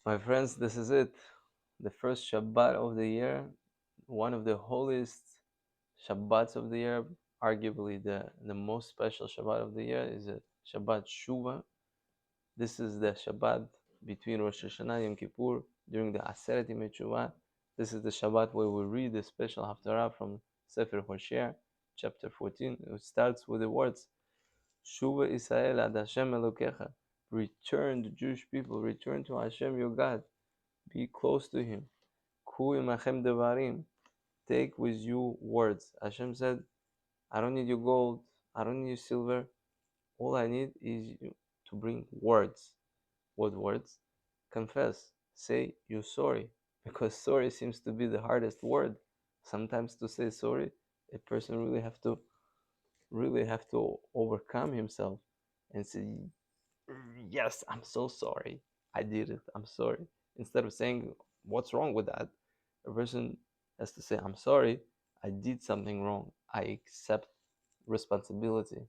My friends, this is it. The first Shabbat of the year, one of the holiest Shabbats of the year, arguably the most special Shabbat of the year is a Shabbat Shuvah. This is the Shabbat between Rosh Hashanah and Yom Kippur during the Aseret Yemei Teshuvah. This is the Shabbat where we read the special Haftarah from Sefer Hosea, chapter 14. It starts with the words, Shuva Israel ad Hashem Elokecha. Return, the Jewish people, return to Hashem your God. Be close to Him. Ku imachem devarim. Take with you words. Hashem said, I don't need your gold. I don't need your silver. All I need is you to bring words. What words? Confess. Say you're sorry. Because sorry seems to be the hardest word. Sometimes to say sorry, a person really have to overcome himself and say, yes, I'm so sorry. I did it. I'm sorry. Instead of saying, what's wrong with that? A person has to say, I'm sorry. I did something wrong. I accept responsibility.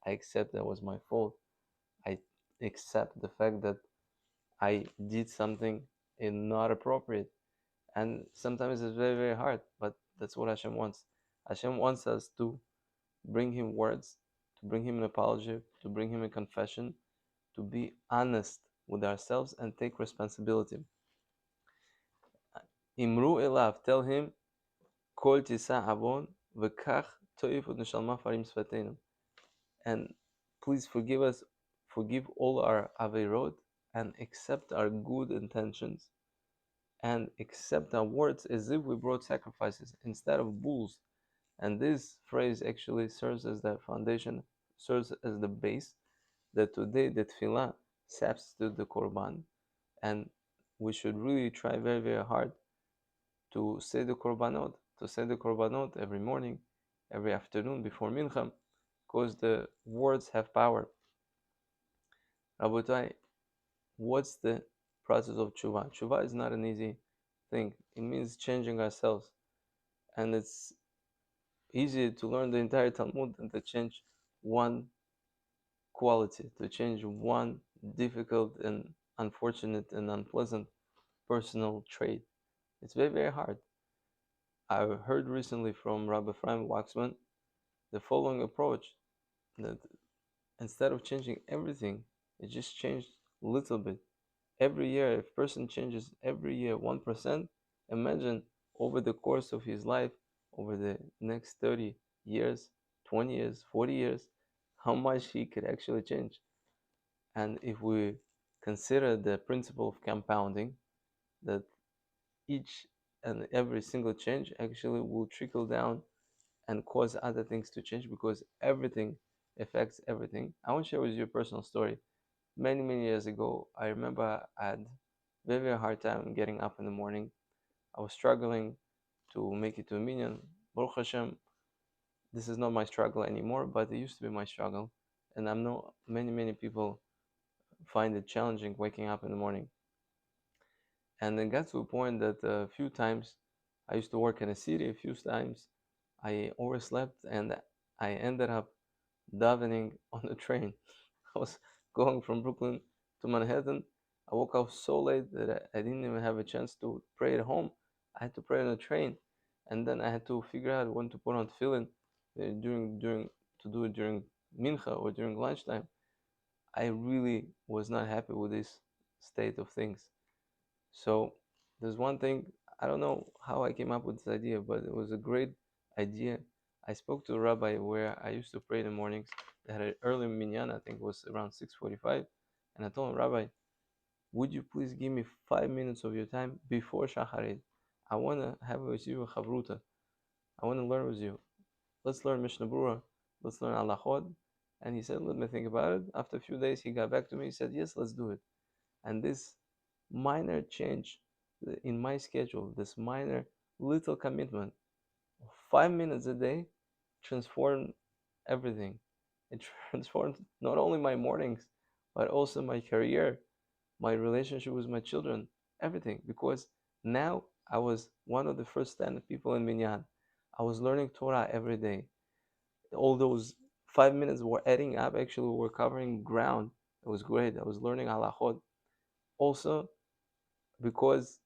I accept that was my fault. I accept the fact that I did something not appropriate. And sometimes it's very, very hard, but that's what Hashem wants. Hashem wants us to bring Him words, to bring Him an apology, to bring Him a confession, to be honest with ourselves and take responsibility. Imru elav, tell him, kol tisa avon v'kach toif u'neshalma farim svatenu. And please forgive us, forgive all our averot, and accept our good intentions, and accept our words as if we brought sacrifices instead of bulls. And this phrase actually serves as the foundation, serves as the base, that today the tefillah substitute the korban, and we should really try very, very hard to say the korbanot every morning, every afternoon before mincha, because the words have power. Rabotai, what's the process of tshuva? Tshuva is not an easy thing. It means changing ourselves, and it's easy to learn the entire Talmud and to change one quality, to change one difficult and unfortunate and unpleasant personal trait. It's very, very hard. I heard recently from Rabbi Ephraim Ilyaguev the following approach, that instead of changing everything, it just changed a little bit. Every year, if a person changes every year 1%, imagine over the course of his life, over the next 30 years, 20 years, 40 years, how much he could actually change. And if we consider the principle of compounding, that each and every single change actually will trickle down and cause other things to change, because everything affects everything. I want to share with you a personal story. Many, many years ago, I remember I had very, very hard time getting up in the morning. I was struggling to make it to a minyan. Baruch Hashem, this is not my struggle anymore, but it used to be my struggle. And I know many, many people find it challenging waking up in the morning. And it got to a point that a few times I used to work in a city, a few times I overslept and I ended up davening on the train. I was going from Brooklyn to Manhattan. I woke up so late that I didn't even have a chance to pray at home. I had to pray on the train, and then I had to figure out when to put on tefillin during to do it during mincha or during lunchtime. I really was not happy with this state of things. So there's one thing, I don't know how I came up with this idea, but it was a great idea. I spoke to a rabbi where I used to pray in the mornings. They had an early minyan, I think it was around 6:45, and I told him, Rabbi, would you please give me 5 minutes of your time before Shacharit? I want to have with you a chavruta. I want to learn with you. Let's learn Mishnah Brura. Let's learn Halachot. And he said, let me think about it. After a few days, he got back to me. He said, yes, let's do it. And this minor change in my schedule, this minor little commitment, 5 minutes a day, transformed everything. It transformed not only my mornings, but also my career, my relationship with my children, everything. Because now I was one of the first stand people in Minyan. I was learning Torah every day. All those 5 minutes were adding up. Actually, we were covering ground. It was great. I was learning halachot. Also, because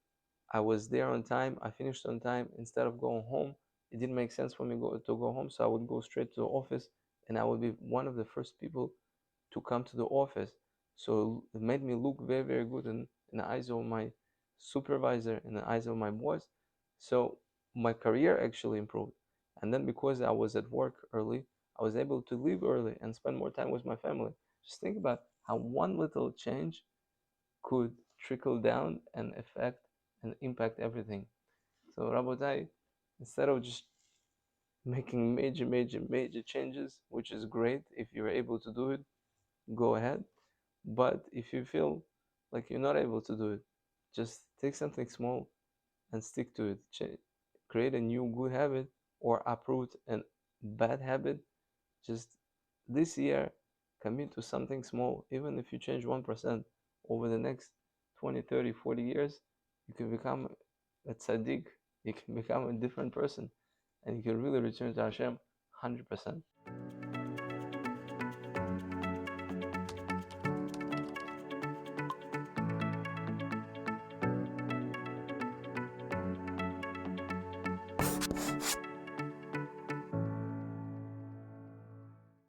I was there on time, I finished on time. Instead of going home, it didn't make sense for me to go home, so I would go straight to the office, and I would be one of the first people to come to the office. So it made me look very, very good in the eyes of my supervisor, in the eyes of my boss. So my career actually improved. And then because I was at work early, I was able to leave early and spend more time with my family. Just think about how one little change could trickle down and affect and impact everything. So Rabotai, instead of just making major, major, major changes, which is great if you're able to do it, go ahead. But if you feel like you're not able to do it, just take something small and stick to it. Create a new good habit or uproot a bad habit. Just this year, commit to something small. Even if you change 1% over the next 20, 30, 40 years, you can become a tzaddik. You can become a different person. And you can really return to Hashem 100%.